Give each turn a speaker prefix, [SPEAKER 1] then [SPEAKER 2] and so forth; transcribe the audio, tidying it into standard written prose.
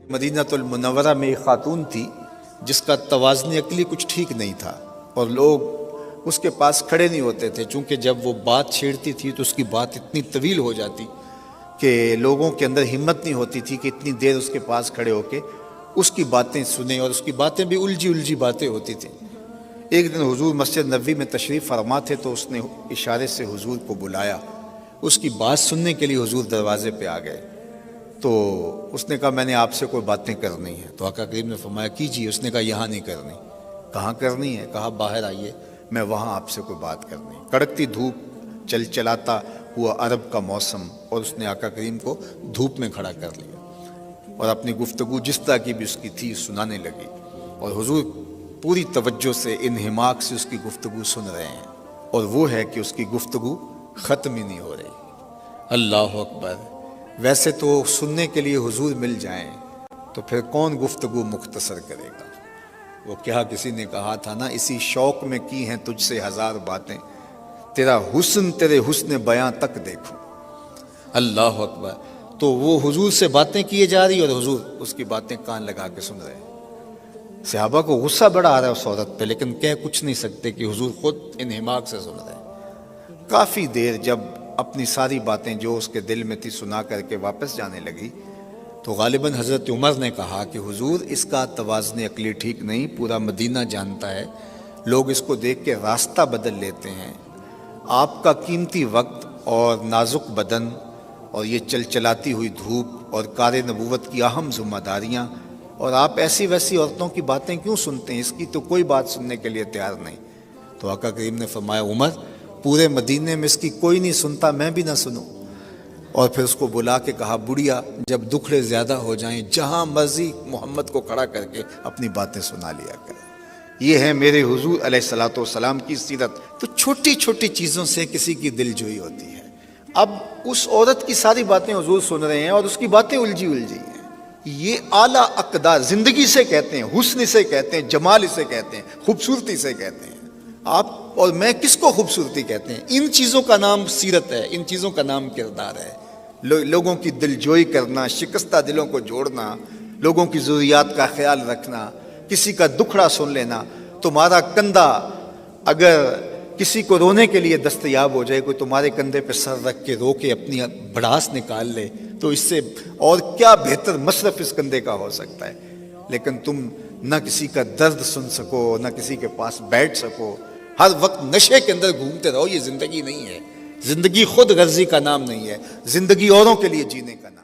[SPEAKER 1] مدینہ المنورہ میں ایک خاتون تھی جس کا توازن عقلی کچھ ٹھیک نہیں تھا، اور لوگ اس کے پاس کھڑے نہیں ہوتے تھے، چونکہ جب وہ بات چھیڑتی تھی تو اس کی بات اتنی طویل ہو جاتی کہ لوگوں کے اندر ہمت نہیں ہوتی تھی کہ اتنی دیر اس کے پاس کھڑے ہو کے اس کی باتیں سنیں، اور اس کی باتیں بھی الجھی باتیں ہوتی تھیں۔ ایک دن حضور مسجد نبوی میں تشریف فرما تھے تو اس نے اشارے سے حضور کو بلایا، اس کی بات سننے کے لیے حضور دروازے پہ آ گئے۔ تو اس نے کہا میں نے آپ سے کوئی باتیں کرنی ہیں، تو آقا کریم نے فرمایا کیجیے۔ اس نے کہا یہاں نہیں کرنی۔ کہاں کرنی ہے؟ کہا باہر آئیے، میں وہاں آپ سے کوئی بات کرنی ہے۔ کڑکتی دھوپ، چلاتا ہوا عرب کا موسم، اور اس نے آقا کریم کو دھوپ میں کھڑا کر لیا اور اپنی گفتگو جس طرح کی بھی اس کی تھی سنانے لگی، اور حضور پوری توجہ سے انہماک سے اس کی گفتگو سن رہے ہیں، اور وہ ہے کہ اس کی گفتگو ختم ہی نہیں ہو رہی۔ اللہ اکبر! ویسے تو سننے کے لیے حضور مل جائیں تو پھر کون گفتگو مختصر کرے گا؟ وہ کیا کسی نے کہا تھا نا، اسی شوق میں کی ہیں تجھ سے ہزار باتیں، تیرا حسن تیرے حسن بیاں تک دیکھوں۔ اللہ اکبر! تو وہ حضور سے باتیں کیے جا رہی اور حضور اس کی باتیں کان لگا کے سن رہے ہیں۔ صحابہ کو غصہ بڑا آ رہا ہے اس عورت پہ، لیکن کہہ کچھ نہیں سکتے کہ حضور خود انہماک سے سن رہے ہیں۔ کافی دیر جب اپنی ساری باتیں جو اس کے دل میں تھی سنا کر کے واپس جانے لگی تو غالباً حضرت عمر نے کہا کہ حضور اس کا توازن عقلی ٹھیک نہیں، پورا مدینہ جانتا ہے، لوگ اس کو دیکھ کے راستہ بدل لیتے ہیں، آپ کا قیمتی وقت اور نازک بدن اور یہ چلاتی ہوئی دھوپ اور کار نبوت کی اہم ذمہ داریاں، اور آپ ایسی ویسی عورتوں کی باتیں کیوں سنتے ہیں؟ اس کی تو کوئی بات سننے کے لیے تیار نہیں۔ تو آقا کریم نے فرمایا عمر، پورے مدینے میں اس کی کوئی نہیں سنتا، میں بھی نہ سنوں۔ اور پھر اس کو بلا کے کہا بڑھیا جب دکھڑے زیادہ ہو جائیں جہاں مرضی محمد کو کھڑا کر کے اپنی باتیں سنا لیا کر۔ یہ ہے میرے حضور علیہ الصلوۃ والسلام کی سیرت۔ تو چھوٹی چھوٹی چیزوں سے کسی کی دل جوئی ہوتی ہے۔ اب اس عورت کی ساری باتیں حضور سن رہے ہیں اور اس کی باتیں الجھی ہیں۔ یہ اعلیٰ اقدار زندگی سے کہتے ہیں، حسن سے کہتے ہیں، جمال سے کہتے ہیں، خوبصورتی سے کہتے ہیں۔ آپ اور میں کس کو خوبصورتی کہتے ہیں؟ ان چیزوں کا نام سیرت ہے، ان چیزوں کا نام کردار ہے۔ لوگوں کی دل جوئی کرنا، شکستہ دلوں کو جوڑنا، لوگوں کی ضروریات کا خیال رکھنا، کسی کا دکھڑا سن لینا۔ تمہارا کندھا اگر کسی کو رونے کے لیے دستیاب ہو جائے، کوئی تمہارے کندھے پہ سر رکھ کے رو کے اپنی بڑھاس نکال لے، تو اس سے اور کیا بہتر مصرف اس کندھے کا ہو سکتا ہے؟ لیکن تم نہ کسی کا درد سن سکو، نہ کسی کے پاس بیٹھ سکو، ہر وقت نشے کے اندر گھومتے رہو۔ یہ زندگی نہیں ہے۔ زندگی خود غرضی کا نام نہیں ہے، زندگی اوروں کے لیے جینے کا نام